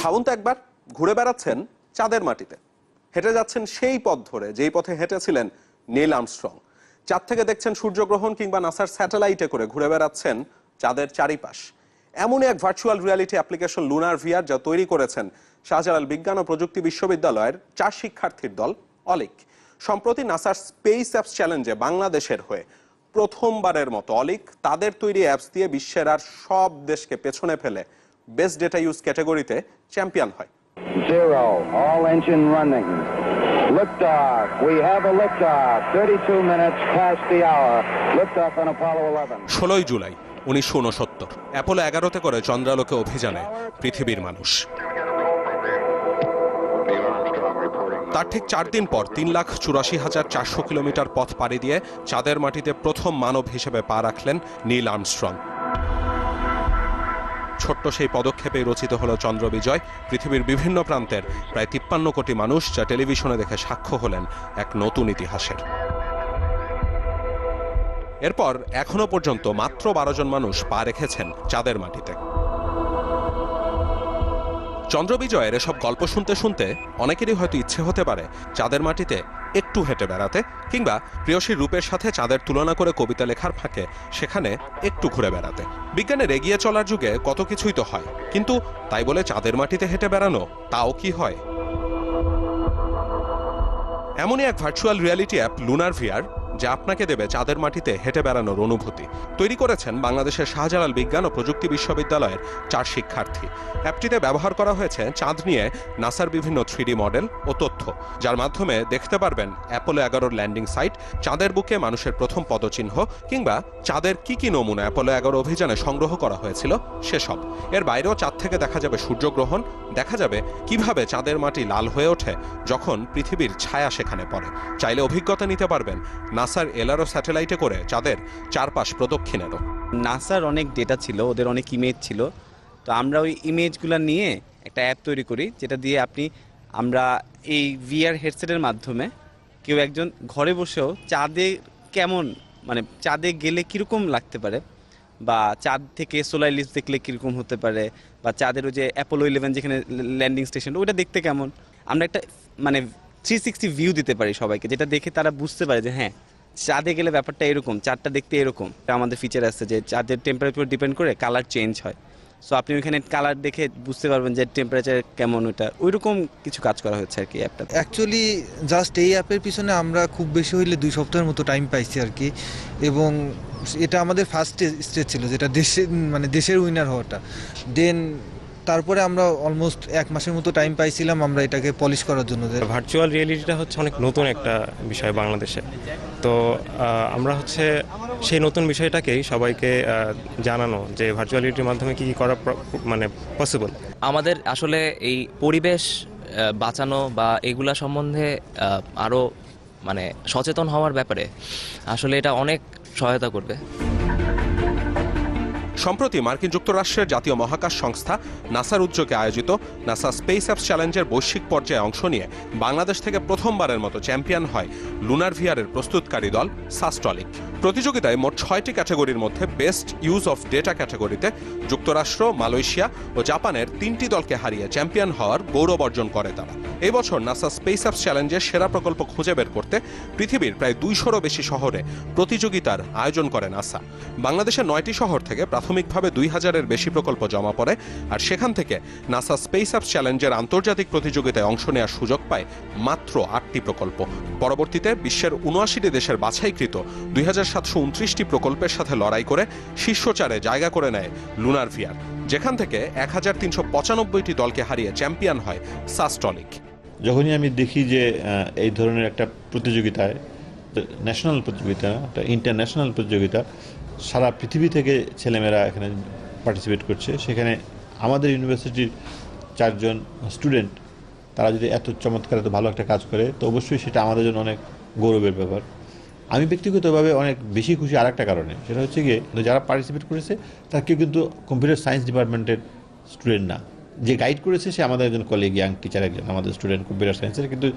ভাবুন তো একবার, ঘুরে বেড়াচ্ছেন চাঁদের মাটিতে, হেঁটে যাচ্ছেন সেই পথ ধরে যেই পথে হেঁটেছিলেন নীল আর্মস্ট্রং। চাঁদ থেকে দেখছেন সূর্যগ্রহণ, কিংবা নাসার স্যাটেলাইটে করে ঘুরে বেড়াচ্ছেন চাঁদের চারিপাশ। এমনই এক virtual reality application lunar VR, যা তৈরি করেছেন শাহজালাল বিজ্ঞান ও প্রযুক্তি বিশ্ববিদ্যালয়ের 4 শিক্ষার্থীর দল অলিক। সম্প্রতি নাসার স্পেস অ্যাপস চ্যালেঞ্জে বাংলাদেশের হয়ে প্রথমবারের মতো অলিক তাদের তৈরি অ্যাপস দিয়ে বিশ্বের আর সব দেশকে পেছনে ফেলে বেস্ট ডেটা ইউজ ক্যাটাগরিতে চ্যাম্পিয়ন হয়। 0, all engine running. Liftoff. We have a liftoff. 32 minutes past the hour. Liftoff on Apollo 11. 16 July 1969, Apollo 11তে করে চন্দ্রালোকে অভিযানে পৃথিবীর মানুষ। তার ঠিক 4 দিন পর 3,84,400 কিলোমিটার পথ পাড়ি দিয়ে চাঁদের মাটিতে প্রথম মানব হিসেবে পা রাখলেন নীল আর্মস্ট্রং। ছোট্ট সেই পদক্ষেপেই রচিত হলো চন্দ্রবিজয়, পৃথিবীর বিভিন্ন প্রান্তের প্রায় 53 কোটি মানুষ যা টেলিভিশনে দেখে সাক্ষ্য হলেন এক নতুন ইতিহাসের। এরপর এখনো পর্যন্ত মাত্র 12 জন মানুষ পা রেখেছেন চাঁদের মাটিতে। চন্দ্রবিজয়ের এসব গল্প শুনতে শুনতে অনেকেরই হয়তো ইচ্ছে হতে পারে চাঁদের মাটিতে একটু হেঁটে বেড়াতে, কিংবা প্রিয়সীর রূপের সাথে চাঁদের তুলনা করে কবিতা লেখার ফাঁকে সেখানে একটু ঘুরে বেড়াতে। বিজ্ঞানের এগিয়ে চলার যুগে কত কিছুই তো হয়, কিন্তু তাই বলে চাঁদের মাটিতে হেঁটে বেড়ানো তাও কি হয়? এমনই এক virtual reality app lunar VR, যা আপনাকে দেবে চাঁদের মাটিতে হেঁটে বেড়ানোর অনুভূতি। তৈরি করেছেন বাংলাদেশের শাহজালাল বিজ্ঞান ও প্রযুক্তি বিশ্ববিদ্যালয়ের 4 শিক্ষার্থী। অ্যাপটিতে ব্যবহার করা হয়েছে চাঁদ নিয়ে নাসার বিভিন্ন 3D মডেল ও তথ্য, যার মাধ্যমে দেখতে পারবেন অ্যাপোলো 11 ল্যান্ডিং সাইট, চাঁদের বুকে মানুষের প্রথম পদচিহ্ন, কিংবা চাঁদের কি নমুনা অ্যাপোলো 11 অভিযানে সংগ্রহ করা হয়েছিল সেসব। এর বাইরেও চাঁদ থেকে দেখা যাবে সূর্যগ্রহণ, দেখা যাবে কিভাবে চাঁদের মাটি লাল হয়ে ওঠে যখন পৃথিবীর ছায়া সেখানে পড়ে। চাইলে অভিজ্ঞতা নিতে পারবেন নাসার এলআরও স্যাটেলাইটে করে চাঁদের চারপাশ প্রদক্ষিণেরও। নাসার অনেক ডেটা ছিল, ওদের অনেক ইমেজ ছিল, তো আমরা ওই ইমেজগুলো নিয়ে একটা অ্যাপ তৈরি করি, যেটা দিয়ে আমরা এই ভিআর হেডসেটের মাধ্যমে কেউ একজন ঘরে বসেও চাঁদে কেমন, মানে চাঁদে গেলে কীরকম লাগতে পারে, বা চাঁদ থেকে সোলার ইলিপস দেখলে কীরকম হতে পারে, বা চাঁদের ওই যে অ্যাপোলো 11 যেখানে ল্যান্ডিং স্টেশন, ওইটা দেখতে কেমন, আমরা একটা মানে 360 ভিউ দিতে পারি সবাইকে, যেটা দেখে তারা বুঝতে পারে যে হ্যাঁ চাঁদে গেলে ব্যাপারটা এরকম, চাঁদটা দেখতে এরকম। আমাদের ফিচার আছে যে চাঁদের টেম্পারেচার ডিপেন্ড করে কালার চেঞ্জ হয়, সো আপনি ওইখানে কালার দেখে বুঝতে পারবেন যে টেম্পারেচার কেমন, ওইটা ওইরকম কিছু কাজ করা হচ্ছে আর কি অ্যাপটা। অ্যাকচুয়ালি জাস্ট এই অ্যাপের পিছনে আমরা খুব বেশি হইলে 2 সপ্তাহের মতো টাইম পাইছি আর কি, এবং এটা আমাদের ফার্স্ট স্টেজ ছিল, যেটা দেশের উইনার হওয়াটা। দেন তারপরে আমরা অলমোস্ট 1 মাসের মতো টাইম পাইছিলাম আমরা এটাকে পলিশ করার জন্য। ভার্চুয়াল রিয়েলিটিটা হচ্ছে অনেক নতুন একটা বিষয় বাংলাদেশে, তো আমরা হচ্ছে সেই নতুন বিষয়টাকেই সবাইকে জানানো যে ভার্চুয়াল রিয়েলিটির মাধ্যমে কী করা মানে পসিবল। আমাদের আসলে এই পরিবেশ বাঁচানো বা এগুলা সম্বন্ধে আরও মানে সচেতন হওয়ার ব্যাপারে আসলে এটা অনেক সহায়তা করবে। সম্প্রতি মার্কিন যুক্তরাষ্ট্রের জাতীয় মহাকাশ সংস্থা নাসার উদ্যোগে আয়োজিত নাসা স্পেস অ্যাপস চ্যালেঞ্জের বৈশ্বিক পর্যায়ে অংশ নিয়ে বাংলাদেশ থেকে প্রথমবারের মতো চ্যাম্পিয়ন হয় লুনার ভিআরের প্রস্তুতকারী দল সাস্টলিক। প্রতিযোগিতায় মোট 6টি ক্যাটাগরির মধ্যে বেস্ট ইউজ অফ ডেটা ক্যাটাগরিতে যুক্তরাষ্ট্র, মালয়েশিয়া ও জাপানের 3টি দলকে হারিয়ে চ্যাম্পিয়ন হওয়ার গৌরব অর্জন করে তারা। এই বছর নাসা স্পেস অ্যাপস চ্যালেঞ্জের সেরা প্রকল্প খুঁজে বের করতে পৃথিবীর প্রায় 200-রও বেশি শহরে প্রতিযোগিতার আয়োজন করে নাসা। বাংলাদেশের 9টি শহর থেকে প্রাথমিকভাবে 2000-এর বেশি প্রকল্প জমা পড়ে, আর সেখান থেকে নাসা স্পেস অ্যাপস চ্যালেঞ্জের আন্তর্জাতিক প্রতিযোগিতায় অংশ নেওয়ার সুযোগ পায় মাত্র 8টি প্রকল্প। পরবর্তীতে বিশ্বের 79টি দেশের বাছাইকৃত 2729টি প্রকল্পের সাথে লড়াই করে শীর্ষ 4-এ জায়গা করে নেয় লুনার ভিআর, যেখান থেকে 1395টি দলকে হারিয়ে চ্যাম্পিয়ন হয় সাস্টলিক। যখনই আমি দেখি যে এই ধরনের একটা প্রতিযোগিতায়, ন্যাশনাল প্রতিযোগিতা, একটা ইন্টারন্যাশনাল প্রতিযোগিতা, সারা পৃথিবী থেকে ছেলেমেয়েরা এখানে পার্টিসিপেট করছে, সেখানে আমাদের ইউনিভার্সিটির 4 জন স্টুডেন্ট তারা যদি এত চমৎকার, এত ভালো একটা কাজ করে, তো অবশ্যই সেটা আমাদের জন্য অনেক গৌরবের ব্যাপার। আমি ব্যক্তিগতভাবে অনেক বেশি খুশি আর একটা কারণে, সেটা হচ্ছে গিয়ে যারা পার্টিসিপেট করেছে তারা কেউ কিন্তু কম্পিউটার সায়েন্স ডিপার্টমেন্টের স্টুডেন্ট না। যে গাইড করেছে সে আমাদের একজন কলিগ, ইয়াং টিচার, একজন আমাদের স্টুডেন্ট কম্পিউটার সায়েন্সের, কিন্তু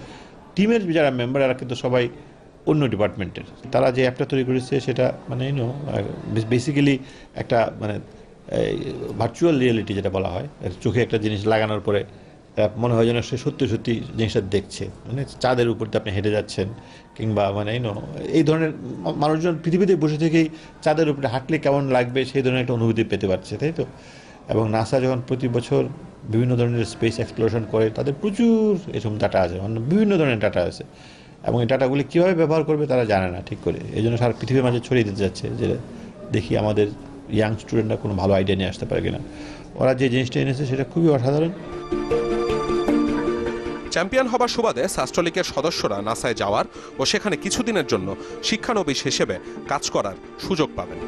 টিমের যারা মেম্বার এরা কিন্তু সবাই অন্য ডিপার্টমেন্টের। তারা যে অ্যাপটা তৈরি করেছে সেটা মানে বেসিক্যালি একটা মানে ভার্চুয়াল রিয়েলিটি যেটা বলা হয়, চোখে একটা জিনিস লাগানোর পরে মনে হয় যেন সে সত্যি সত্যি জিনিসটা দেখছে, মানে চাঁদের উপর দিয়ে আপনি হেঁটে যাচ্ছেন, কিংবা মানে এই ধরনের মানুষজন পৃথিবীতে বসে থেকেই চাঁদের উপরে হাঁটলে কেমন লাগবে সেই ধরনের একটা অনুভূতি পেতে পারছে, তাই তো। এবং নাসা যখন প্রতি বছর বিভিন্ন ধরনের স্পেস এক্সপ্লোরেশন করে, তাদের প্রচুর এরকম ডাটা আছে, বিভিন্ন ধরনের ডাটা আছে, এবং এই ডাটাগুলি কীভাবে ব্যবহার করবে তারা জানে না ঠিক করে। এই জন্য সারা পৃথিবীর মাঝে ছড়িয়ে দিতে যাচ্ছে যে দেখি আমাদের ইয়াং স্টুডেন্টরা কোনো ভালো আইডিয়া নিয়ে আসতে পারে কিনা। ওরা যে জিনিসটা এনেছে সেটা খুবই অসাধারণ। চ্যাম্পিয়ন হবার সুবাদে সাস্টলিকের সদস্যরা নাসায় যাওয়ার ও সেখানে কিছুদিনের জন্য শিক্ষানবিশ হিসেবে কাজ করার সুযোগ পাবেন।